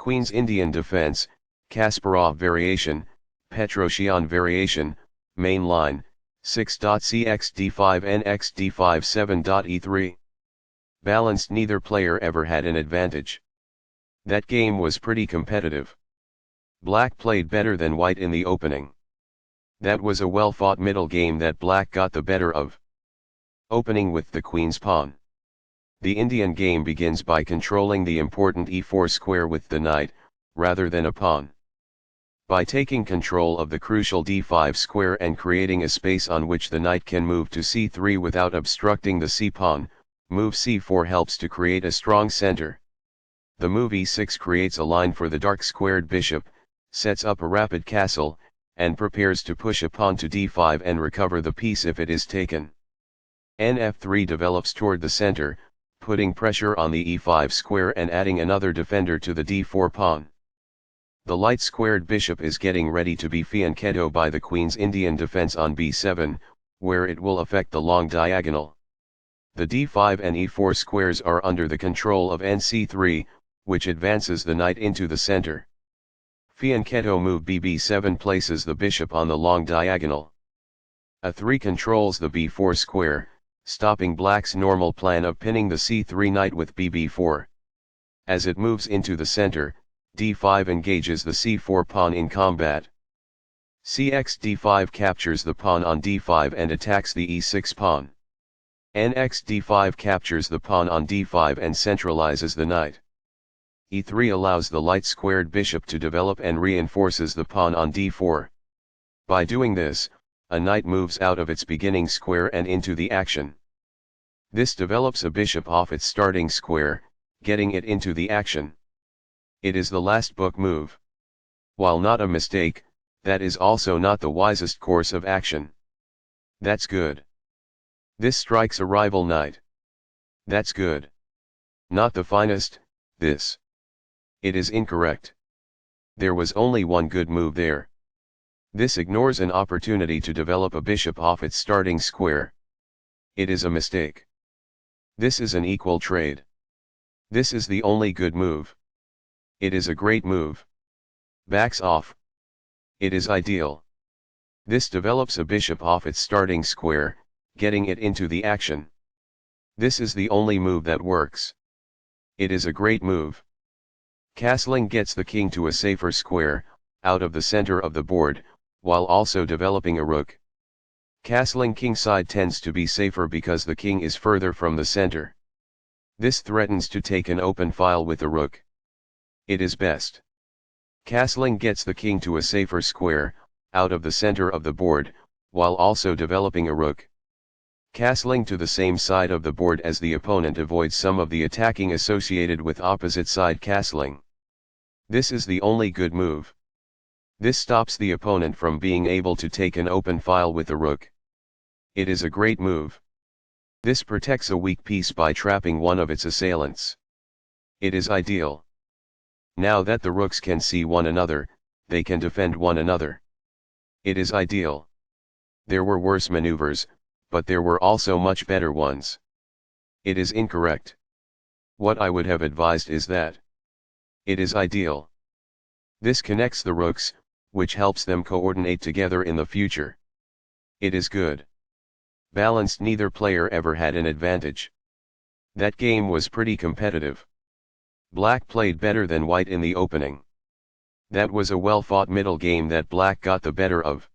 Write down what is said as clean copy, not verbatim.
Queen's Indian defense, Kasparov variation, Petrosian variation, main line, 6.cx d5 nx d5 7.e3. Balanced, neither player ever had an advantage. That game was pretty competitive. Black played better than white in the opening. That was a well-fought middle game that black got the better of. Opening with the queen's pawn. The Indian game begins by controlling the important e4 square with the knight, rather than a pawn. By taking control of the crucial d5 square and creating a space on which the knight can move to c3 without obstructing the c-pawn, move c4 helps to create a strong center. The move e6 creates a line for the dark squared bishop, sets up a rapid castle, and prepares to push a pawn to d5 and recover the piece if it is taken. Nf3 develops toward the center, putting pressure on the e5 square and adding another defender to the d4 pawn. The light squared bishop is getting ready to be fianchettoed by the queen's Indian defense on b7, where it will affect the long diagonal. The d5 and e4 squares are under the control of nc3, which advances the knight into the center. Fianchetto move bb7 places the bishop on the long diagonal. a3 controls the b4 square, stopping black's normal plan of pinning the c3 knight with bb4. As it moves into the center, d5 engages the c4 pawn in combat. Cx d5 captures the pawn on d5 and attacks the e6 pawn. Nx d5 captures the pawn on d5 and centralizes the knight. e3 allows the light squared bishop to develop and reinforces the pawn on d4. By doing this, a knight moves out of its beginning square and into the action. This develops a bishop off its starting square, getting it into the action. It is the last book move. While not a mistake, that is also not the wisest course of action. That's good. This strikes a rival knight. That's good. Not the finest, this. It is incorrect. There was only one good move there. This ignores an opportunity to develop a bishop off its starting square. It is a mistake. This is an equal trade. This is the only good move. It is a great move. Backs off. It is ideal. This develops a bishop off its starting square, getting it into the action. This is the only move that works. It is a great move. Castling gets the king to a safer square, out of the center of the board, while also developing a rook. Castling kingside tends to be safer because the king is further from the center. This threatens to take an open file with the rook. It is best. Castling gets the king to a safer square, out of the center of the board, while also developing a rook. Castling to the same side of the board as the opponent avoids some of the attacking associated with opposite side castling. This is the only good move. This stops the opponent from being able to take an open file with the rook. It is a great move. This protects a weak piece by trapping one of its assailants. It is ideal. Now that the rooks can see one another, they can defend one another. It is ideal. There were worse maneuvers, but there were also much better ones. It is incorrect. What I would have advised is that. It is ideal. This connects the rooks, which helps them coordinate together in the future. It is good. Balanced, neither player ever had an advantage. That game was pretty competitive. Black played better than white in the opening. That was a well-fought middle game that black got the better of.